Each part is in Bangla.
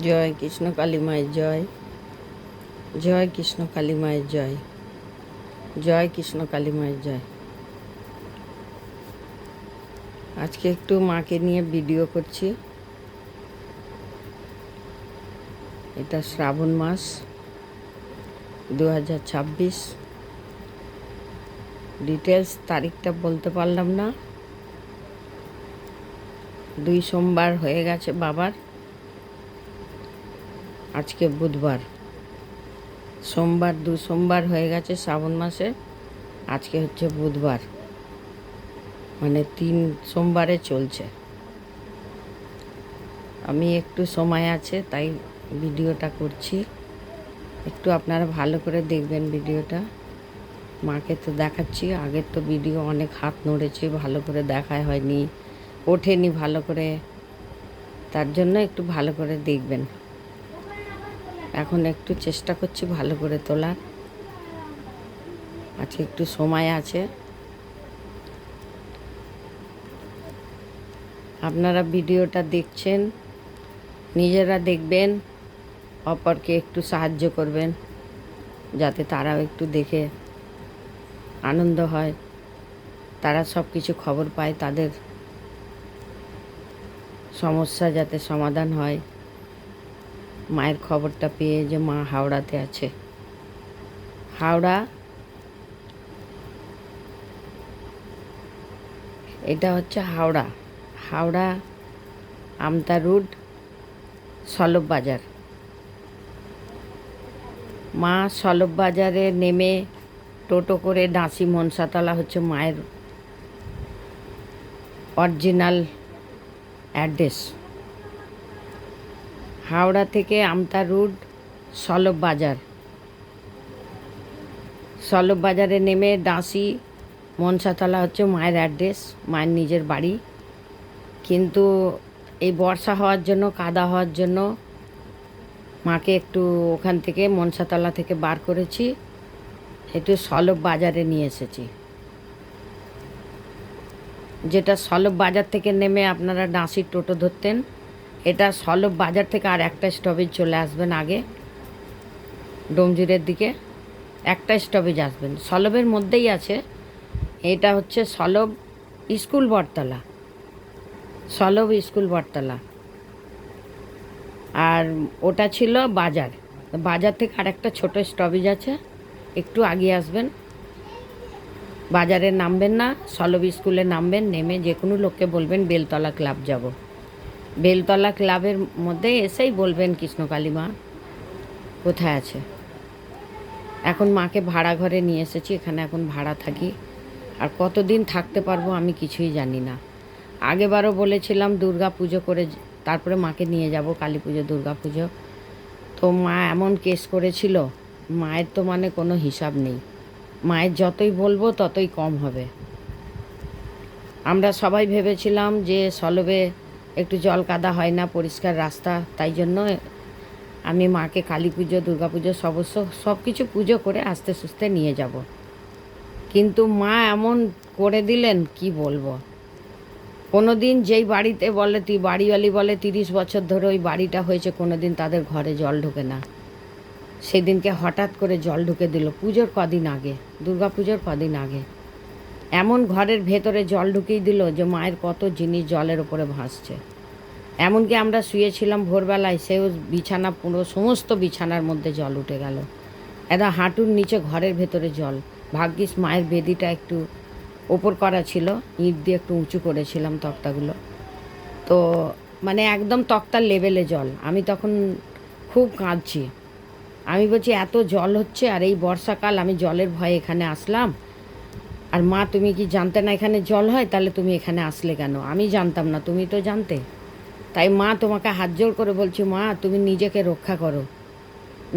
জয় কৃষ্ণ কালী মায়ের জয়। জয় কৃষ্ণ কালী মায়ের জয়। জয় কৃষ্ণ কালী মায়ের জয়। আজকে একটু মাকে নিয়ে ভিডিও করছি। এটা শ্রাবণ মাস 2026। ডিটেলস তারিখটা বলতে পারলাম না। 2 সোমবার হয়ে গেছে বাবার। আজকে বুধবার। সোমবার 2 সোমবার হয়ে গেছে শ্রাবণ মাসে। আজকে হচ্ছে বুধবার, মানে 3 সোমবারে চলছে। আমি একটু সময় আছে তাই ভিডিওটা করছি। একটু আপনারা ভালো করে দেখবেন ভিডিওটা। মাকে তো দেখাচ্ছি, আগের তো ভিডিও অনেক হাত নড়েছে, ভালো করে দেখায় হয়নি, ওঠেনি ভালো করে, তার জন্য একটু ভালো করে দেখবেন। এখন একটু চেষ্টা করছি ভালো করে তোলার। আজকে একটু সময় আছে। আপনারা ভিডিওটা দেখছেন, নিজেরা দেখবেন, অপরকে একটু সাহায্য করবেন যাতে তারাও একটু দেখে আনন্দ হয়, তারা সব কিছু খবর পায়, তাদের সমস্যা যাতে সমাধান হয়। মায়ের খবরটা পেয়ে যে মা হাওড়াতে আছে। হাওড়া, এটা হচ্ছে হাওড়া। হাওড়া আমতা রোড, সলভ বাজার। মা সলভ বাজারে নেমে টোটো করে ডাঁসি মনসাতলা হচ্ছে মায়ের অরিজিনাল অ্যাড্রেস। হাওড়া থেকে আমতা রোড, সলভ বাজার। সলভ বাজারে নেমে ডাঁসি মনসাতলা হচ্ছে মায়ের অ্যাড্রেস, মায়ের নিজের বাড়ি। কিন্তু এই বর্ষা হওয়ার জন্য, কাদা হওয়ার জন্য মাকে একটু ওখান থেকে মনসাতলা থেকে বার করেছি, একটু সলভ বাজারে নিয়ে এসেছি। যেটা সলভ বাজার থেকে নেমে আপনারা ডাঁসির টোটো ধরতেন, এটা সলভ বাজার থেকে আর একটা স্টপেজ চলে আসবেন আগে, ডোমজুরের দিকে একটা স্টপেজ আসবেন, সলভের মধ্যেই আছে। এটা হচ্ছে সলভ স্কুল বটতলা, সলভ স্কুল বটতলা। আর ওটা ছিল বাজার। বাজার থেকে আর একটা ছোটো স্টপেজ আছে, একটু আগিয়ে আসবেন। বাজারে নামবেন না, সলভ স্কুলে নামবেন, নেমে যে কোনো লোককে বলবেন বেলতলা ক্লাব যাব। বেলতলা ক্লাবের মধ্যে এসেই বলবেন কৃষ্ণকালী মা কোথায় আছে। এখন মাকে ভাড়া ঘরে নিয়ে এসেছি, এখানে এখন ভাড়া থাকি। আর কতদিন থাকতে পারবো আমি কিছুই জানি না। আগেবারও বলেছিলাম দুর্গা পুজো করে তারপরে মাকে নিয়ে যাব, কালী পুজো, দুর্গা পুজো। তো মা এমন কেস করেছিল, মায়ের তো মানে কোনো হিসাব নেই। মায়ের যতই বলবো ততই কম হবে। আমরা সবাই ভেবেছিলাম যে সলভে একটু জল কাদা হয় না, পরিষ্কার রাস্তা, তাই জন্য আমি মাকে কালী পুজো, দুর্গা পুজো সব কিছু পুজো করে আস্তে সুস্তে নিয়ে যাব। কিন্তু মা এমন করে দিলেন কি বলবো। কোনো দিন যেই বাড়িতে বলে, বাড়িওয়ালি বলে 30 বছর ধরে ওই বাড়িটা হয়েছে, কোনো দিন তাদের ঘরে জল ঢোকে না। সেদিনকে হঠাৎ করে জল ঢুকে দিল, পুজোর কদিন আগে, দুর্গা পুজোর কদিন আগে এমন ঘরের ভেতরে জল ঢুকিয়ে দিল যে মায়ের কত জিনিস জলের ওপরে ভাসছে। এমনকি আমরা শুয়েছিলাম ভোরবেলায়, সেও বিছানা, পুরো সমস্ত বিছানার মধ্যে জল উঠে গেল। এটা হাঁটুর নিচে ঘরের ভেতরে জল। ভাগ্যিস মায়ের বেদিটা একটু ওপর করা ছিল, ইট দিয়ে একটু উঁচু করেছিলাম তক্তাগুলো, তো মানে একদম তক্তার লেভেলে জল। আমি তখন খুব কাঁদছি। আমি বলছি এত জল হচ্ছে, আর এই বর্ষাকাল, আমি জলের ভয়ে এখানে আসলাম। আর মা তুমি কি জানতে না এখানে জল হয়? তাহলে তুমি এখানে আসলে কেন? আমি জানতাম না, তুমি তো জানতে। তাই মা তোমাকে হাত জোড় করে বলছি, মা তুমি নিজেকে রক্ষা করো,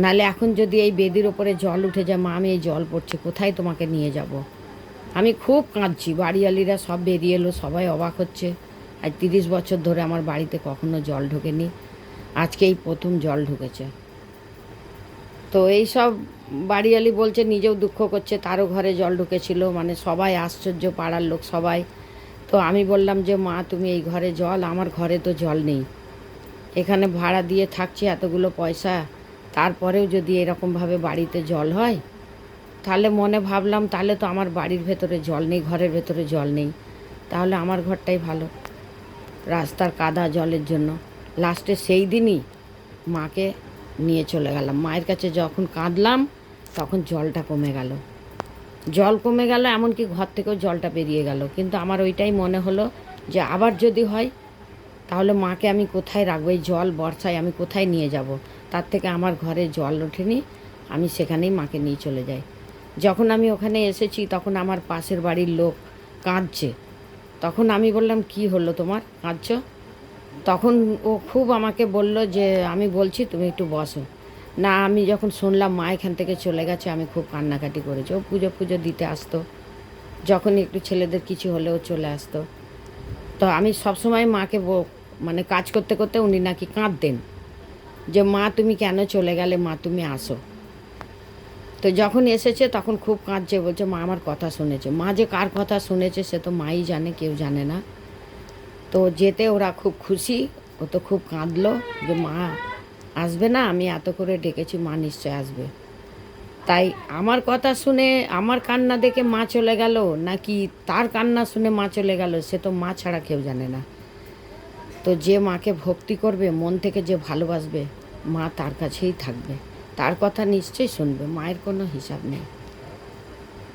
নাহলে এখন যদি এই বেদির ওপরে জল উঠে যায়, মা আমি এই জল পড়ছে, কোথায় তোমাকে নিয়ে যাব? আমি খুব কাঁদছি। বাড়িওয়ালিরা সব বেরিয়ে এলো, সবাই অবাক হচ্ছে। আর 30 বছর ধরে আমার বাড়িতে কখনো জল ঢোকেনি, আজকে এই প্রথম জল ঢুকেছে। তো এই সব বাড়িওয়ালি বলছে, নিজেও দুঃখ করছে, তারও ঘরে জল ঢুকেছিল, মানে সবাই আশ্চর্য, পাড়ার লোক সবাই। তো আমি বললাম যে মা তুমি এই ঘরে জল, আমার ঘরে তো জল নেই। এখানে ভাড়া দিয়ে থাকছি এতগুলো পয়সা, তারপরেও যদি এরকমভাবে বাড়িতে জল হয়, তাহলে মনে ভাবলাম তাহলে তো আমার বাড়ির ভেতরে জল নেই, ঘরের ভেতরে জল নেই, তাহলে আমার ঘরটাই ভালো। রাস্তার কাদা জলের জন্য লাস্টে সেই দিনই মাকে নিয়ে চলে গেলাম। মায়ের কাছে যখন কাঁদলাম তখন জলটা কমে গেল, জল কমে গেল, এমনকি ঘর থেকেও জলটা বেরিয়ে গেল। কিন্তু আমার ওইটাই মনে হলো যে আবার যদি হয় তাহলে মাকে আমি কোথায় রাখবো? এই জল বর্ষায় আমি কোথায় নিয়ে যাব? তার থেকে আমার ঘরে জল ওঠেনি, আমি সেখানেই মাকে নিয়ে চলে যাই। যখন আমি ওখানে এসেছি তখন আমার পাশের বাড়ির লোক কাঁদছে। তখন আমি বললাম, কি হলো তোমার, কাঁদছো? তখন ও খুব আমাকে বলল যে আমি বলছি তুমি একটু বসো। না, আমি যখন শুনলাম মা এখান থেকে চলে গেছে আমি খুব কান্নাকাটি করেছি। ও পুজো পুজো দিতে আসতো, যখন একটু ছেলেদের কিছু হলেও চলে আসতো। তো আমি সবসময় মাকে মানে কাজ করতে করতে উনি নাকি কাঁদতেন যে মা তুমি কেন চলে গেলে, মা তুমি আসো। তো যখন এসেছে তখন খুব কাঁদছে, বলছে মা আমার কথা শুনেছে। মা যে কার কথা শুনেছে সে তো মাই জানে, কেউ জানে না। তো যেতে ওরা খুব খুশি, ও তো খুব কাঁদলো যে মা আসবে না, আমি এত করে ডেকেছি, মা নিশ্চয় আসবে। তাই আমার কথা শুনে আমার কান্না দেখে মা চলে গেল, নাকি তার কান্না শুনে মা চলে গেল, সে তো মা ছাড়া কেউ জানে না। তো যে মাকে ভক্তি করবে, মন থেকে যে ভালোবাসবে, মা তার কাছেই থাকবে, তার কথা নিশ্চয়ই শুনবে, মায়ের কোনো হিসাব নেই।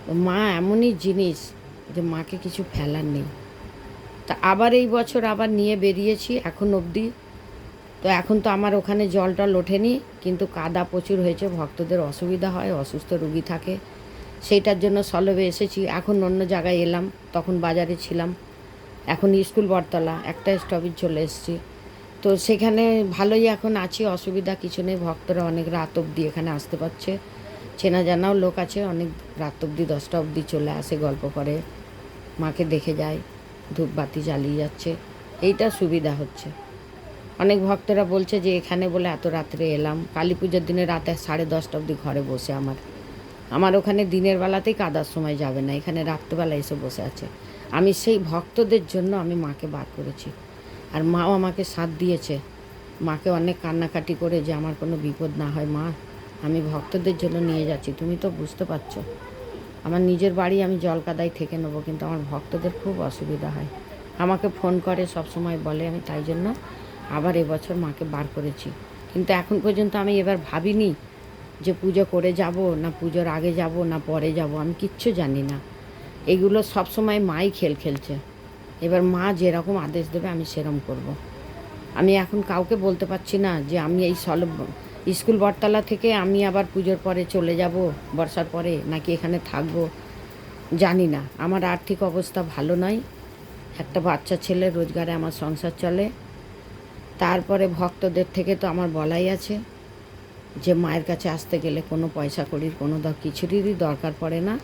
তো মা এমনই জিনিস যে মাকে কিছু ফেলার নেই। তা আবার এই বছর আবার নিয়ে বেরিয়েছি এখন অবধি। তো এখন তো আমার ওখানে জল টল ওঠেনি, কিন্তু কাদা প্রচুর হয়েছে, ভক্তদের অসুবিধা হয়, অসুস্থ রুগী থাকে, সেইটার জন্য সলভে এসেছি। এখন অন্য জায়গায় এলাম, তখন বাজারে ছিলাম, এখন স্কুল বটতলা একটা স্টপেজ চলে এসেছি। তো সেখানে ভালোই এখন আছি, অসুবিধা কিছু নেই। ভক্তরা অনেক রাত অবধি এখানে আসতে পারছে, চেনা জানাও লোক আছে, অনেক রাত অবধি 10টা অবধি চলে আসে, গল্প করে, মাকে দেখে যায়, ধূপবাতি জ্বালিয়ে যাচ্ছে, এইটা সুবিধা হচ্ছে। অনেক ভক্তরা বলছে যে এখানে বলে এত রাত্রে এলাম, কালী পুজোর দিনে রাতে 10:30 অবধি ঘরে বসে। আমার ওখানে দিনের বেলাতেই কাদার সময় যাবে না, এখানে রাত্রেবেলা এসে বসে আছে। আমি সেই ভক্তদের জন্য আমি মাকে বার করেছি, আর মাও আমাকে সাথ দিয়েছে। মাকে অনেক কান্নাকাটি করে যে আমার কোনো বিপদ না হয়, মা আমি ভক্তদের জন্য নিয়ে যাচ্ছি, তুমি তো বুঝতে পারছো আমার নিজের বাড়ি, আমি জলকাদায় থেকে নেবো, কিন্তু আমার ভক্তদের খুব অসুবিধা হয়, আমাকে ফোন করে সব সময় বলে। আমি তাই জন্য আবার এবছর মাকে বার করেছি। কিন্তু এখন পর্যন্ত আমি এবার ভাবিনি যে পুজো করে যাব না পুজোর আগে যাব না পরে যাব, আমি কিচ্ছু জানি না। এগুলো সব সময় মাই খেলছে। এবার মা যেরকম আদেশ দেবে আমি সেরকম করব। আমি এখন কাউকে বলতে পারছি না যে আমি এই স্কুল বটতলা থেকে আমি আবার পুজোর পরে চলে যাব, বর্ষার পরে, নাকি এখানে থাকবো, জানি না। আমার আর্থিক অবস্থা ভালো নয়, একটা বাচ্চা ছেলে, রোজগারে আমার সংসার চলে। তারপরে ভক্তদের থেকে তো আমার বলাই আছে যে মায়ের কাছে আসতে গেলে কোনো পয়সা কড়ির কোনো কিছুরই দরকার পড়ে না।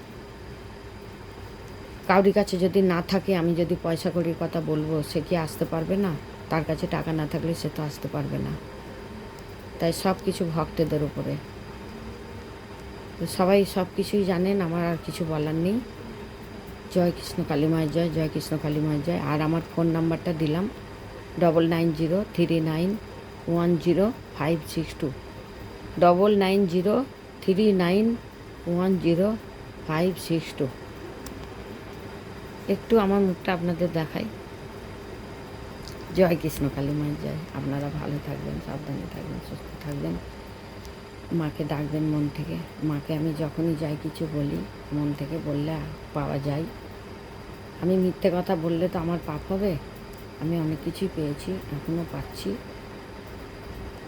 কাউরির কাছে যদি না থাকে, আমি যদি পয়সা কড়ির কথা বলবো, সে কি আসতে পারবে না? তার কাছে টাকা না থাকলে সে তো আসতে পারবে না। তাই সব কিছু ভক্তদের উপরে। তো সবাই সব কিছুই জানেন, আমার আর কিছু বলার নেই। জয় কৃষ্ণ কালী মায়ের জয়, জয় কৃষ্ণ কালী মায়ের জয়। আর আমার ফোন নাম্বারটা দিলাম 9903910562, 9903910562। একটু আমার মুখটা আপনাদের দেখাই। জয় কৃষ্ণ কালী মায়ের জয়। আপনারা ভালো থাকবেন, সাবধানে থাকবেন, সুস্থ থাকবেন, মাকে ডাকবেন মন থেকে। মাকে আমি যখনই যাই কিছু বলি, মন থেকে বললে পাওয়া যায়। আমি মিথ্যে কথা বললে তো আমার পাপ হবে। আমি অনেক কিছুই পেয়েছি, এখনও পাচ্ছি।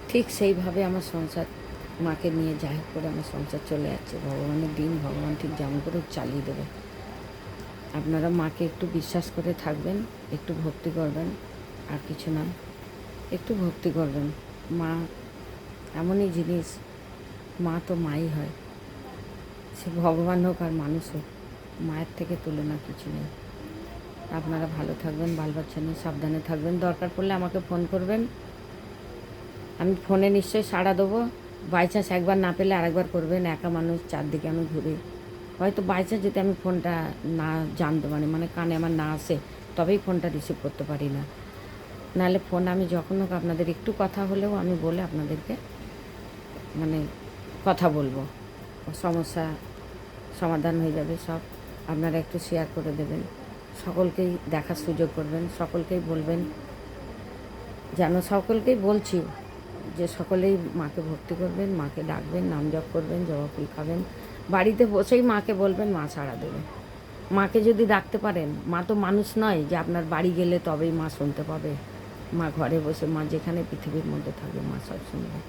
ঠিক সেইভাবে আমার সংসার, মাকে নিয়ে যাই করে আমার সংসার চলে যাচ্ছে। ভগবানের দিন ভগবান ঠিক যেমন করে চালিয়ে দেবে। আপনারা মাকে একটু বিশ্বাস করে থাকবেন, একটু ভক্তি করবেন, আর কিছু না, একটু ভক্তি করবেন। মা এমনই জিনিস, মা তো মাই হয়, সে ভগবান হোক আর মানুষ হোক, মায়ের থেকে তুলনা কিছু নেই। আপনারা ভালো থাকবেন, বাল বাচ্চা নিয়ে সাবধানে থাকবেন। দরকার পড়লে আমাকে ফোন করবেন, আমি ফোনে নিশ্চয়ই সাড়া দেবো। বাই চান্স একবার না পেলে আরেকবার করবেন, একা মানুষ, চারদিকে আমি ঘুরি, হয়তো বাই চান্স যদি আমি ফোনটা না জানতে পারি, মানে কানে আমার না আসে, তবেই ফোনটা রিসিভ করতে পারি না। নাহলে ফোন আমি যখন হোক আপনাদের একটু কথা হলেও আমি বলে আপনাদেরকে মানে কথা বলবো, সমস্যা সমাধান হয়ে যাবে সব। আপনারা একটু শেয়ার করে দেবেন, সকলকেই দেখার সুযোগ করবেন, সকলকেই বলবেন, যেন সকলকেই বলছি যে সকলেই মাকে ভক্তি করবেন, মাকে ডাকবেন, নাম জপ করবেন, জবা ফুল খাবেন, বাড়িতে বসেই মাকে বলবেন, মা সাড়া দেবে। মাকে যদি ডাকতে পারেন, মা তো মানুষ নয় যে আপনার বাড়ি গেলে তবেই মা শুনতে পাবে। মা ঘরে বসে, মা যেখানে পৃথিবীর মধ্যে থাকবে মা সব শুনবে।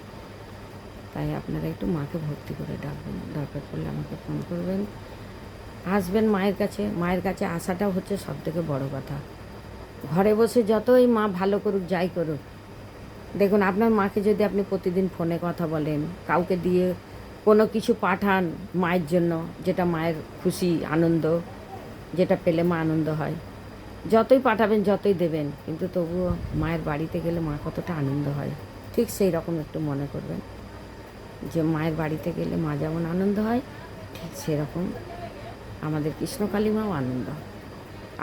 তাই আপনারা একটু মাকে ভক্তি করে ডাকবেন, দরকার পড়লে আমাকে ফোন করবেন, আসবেন মায়ের কাছে। মায়ের কাছে আসাটাও হচ্ছে সবথেকে বড় কথা। ঘরে বসে যতই মা ভালো করুক, যাই করুক, দেখুন আপনার মাকে যদি আপনি প্রতিদিন ফোনে কথা বলেন, কাউকে দিয়ে কোনো কিছু পাঠান মায়ের জন্য, যেটা মায়ের খুশি আনন্দ, যেটা পেলে মা আনন্দ হয়, যতই পাঠাবেন যতই দেবেন, কিন্তু তবুও মায়ের বাড়িতে গেলে মা কতটা আনন্দ হয়, ঠিক সেই রকম একটু মনে করবেন যে মায়ের বাড়িতে গেলে মা যেমন আনন্দ হয়, ঠিক সেরকম আমাদের কৃষ্ণকালী মাও আনন্দ।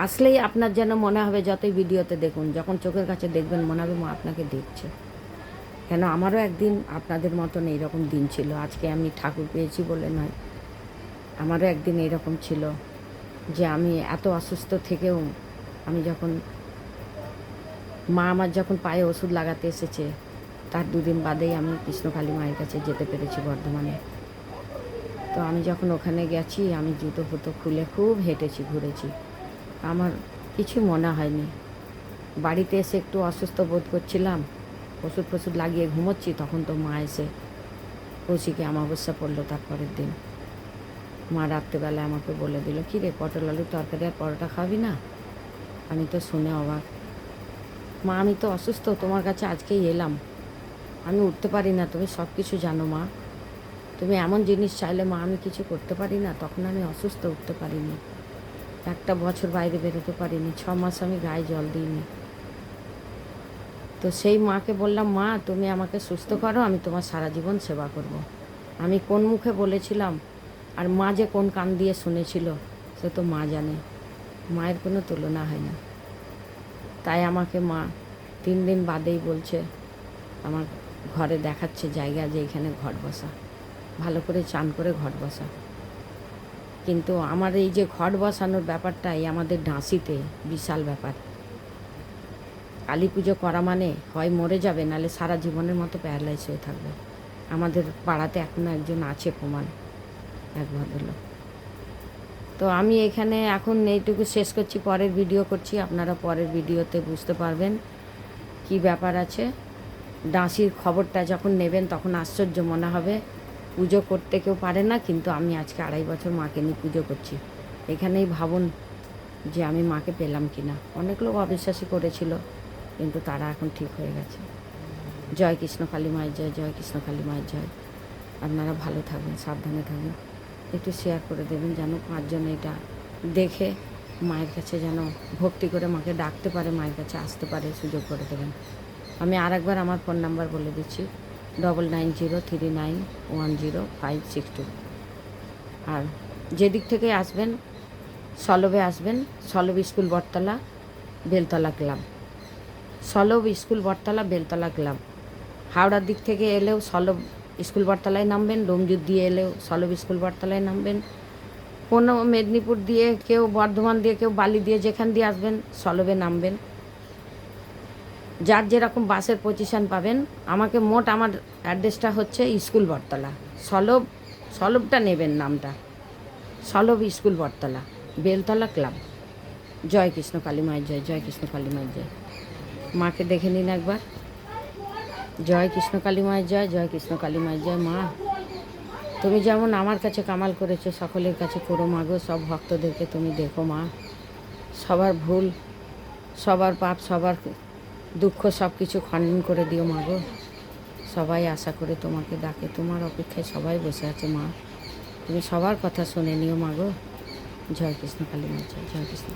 আসলেই আপনার যেন মনে হবে, যতই ভিডিওতে দেখুন, যখন চোখের কাছে দেখবেন মনে হবে মা আপনাকে দেখছে। কেন আমারও একদিন আপনাদের মতন এইরকম দিন ছিল, আজকে আমি ঠাকুর পেয়েছি বলে নয়, আমারও একদিন এইরকম ছিল যে আমি এত অসুস্থ থেকেও আমি যখন মা আমার যখন পায়ে ওষুধ লাগাতে এসেছে, তার দুদিন বাদেই আমি কৃষ্ণকালী মায়ের কাছে যেতে পেরেছি বর্ধমানে। তো আমি যখন ওখানে গেছি, আমি জুতো ফুতো খুলে খুব হেঁটেছি, ঘুরেছি, আমার কিছু মনে হয়নি। বাড়িতে এসে একটু অসুস্থ বোধ করছিলাম, ওষুধ ফষুধ লাগিয়ে ঘুমোচ্ছি, তখন তো মা এসে কৌশিকে অমাবস্যা পড়লো তারপরের দিন। মা রাত্রেবেলায় আমাকে বলে দিল, কী রে, পটল আলুর তরকারি আর পরোটা খাবি না? আমি তো শুনে অবাক। মা, আমি তো অসুস্থ, তোমার কাছে আজকেই এলাম, আমি উঠতে পারি না, তুমি সব কিছু জানো মা, তুমি এমন জিনিস চাইলে মা আমি কিছু করতে পারি না? তখন আমি অসুস্থ, উঠতে পারিনি, একটা বছর বাইরে বেরোতে পারিনি, 6 মাস আমি গায়ে জল দিইনি। তো সেই মাকে বললাম, মা তুমি আমাকে সুস্থ করো, আমি তোমার সারা জীবন সেবা করব। আমি কোন মুখে বলেছিলাম, আর মা যে কোন কান দিয়ে শুনেছিল, সে তো মা জানে। মায়ের কোনো তুলনা হয় না। তাই আমাকে মা 3 দিন বাদেই বলছে, আমার ঘরে দেখাচ্ছে জায়গা যে এখানে ঘট বসা, ভালো করে চান করে ঘট বসা। কিন্তু আমার এই যে ঘট বসানোর ব্যাপারটাই আমাদের ডাঁসিতে বিশাল ব্যাপার। কালী পুজো করা মানে হয় মরে যাবে, নাহলে সারা জীবনের মতো প্যারালাইজ হয়ে থাকবে। আমাদের পাড়াতে এখনও একজন আছে প্রমাণ, এক ভদ্রলোক। তো আমি এখানে এখন এইটুকু শেষ করছি, পরের ভিডিও করছি, আপনারা পরের ভিডিওতে বুঝতে পারবেন কি ব্যাপার আছে। ডাঁসির খবরটা যখন নেবেন তখন আশ্চর্য মনে হবে, পুজো করতে কেউ পারে না, কিন্তু আমি আজকে 2.5 বছর মাকে নিয়ে পুজো করছি। এখানেই ভাবুন যে আমি মাকে পেলাম কি না। অনেক লোক অবিশ্বাসী করেছিল, কিন্তু তারা এখন ঠিক হয়ে গেছে। জয় কৃষ্ণ কালী মায়ের জয়, জয় কৃষ্ণ কালী মায়ের জয়। আপনারা ভালো থাকবেন, সাবধানে থাকবেন, একটু শেয়ার করে দেবেন যেন 5 জন এটা দেখে মায়ের কাছে যেন ভক্তি করে মাকে ডাকতে পারে, মায়ের কাছে আসতে পারে, সুযোগ করে দেবেন। আমি আরেকবার আমার ফোন নাম্বার বলে দিচ্ছি, 9903910562। আর যেদিক থেকে আসবেন, সলভে আসবেন, সলভ স্কুল বটতলা, বেলতলা ক্লাব, সলভ স্কুল বটতলা, বেলতলা ক্লাব। হাওড়ার দিক থেকে এলেও সলভ স্কুল বটতলায় নামবেন, ডোমজুর দিয়ে এলেও সলভ স্কুল বটতলায় নামবেন, কোনো মেদিনীপুর দিয়ে কেউ, বর্ধমান দিয়ে কেউ, বালি দিয়ে, যেখান দিয়ে আসবেন সলভে নামবেন। যার যেরকম বাসের পজিশান পাবেন, আমাকে মোট আমার অ্যাড্রেসটা হচ্ছে স্কুল বটতলা, সলভটা নেবেন নামটা, সলভ স্কুল বটতলা, বেলতলা ক্লাব। জয় কৃষ্ণ কালী মায়ের জয়, জয় কৃষ্ণ কালী মায়ের জয়। মাকে দেখে নিন একবার। জয় কৃষ্ণ কালী মায়ের জয়, জয় কৃষ্ণ কালী মায়ের জয়। মা তুমি যেমন আমার কাছে কামাল করেছো, সকলের কাছে করো মাগো, সব ভক্তদেরকে তুমি দেখো মা, সবার ভুল, সবার পাপ, সবার দুঃখ সব কিছু খণ্ডন করে দিও মাগো। সবাই আশা করে তোমাকে ডাকে, তোমার অপেক্ষায় সবাই বসে আছে মা, তুমি সবার কথা শুনে নিও মাগো। জয় কৃষ্ণ কালী মায়ের জয়, জয় কৃষ্ণ।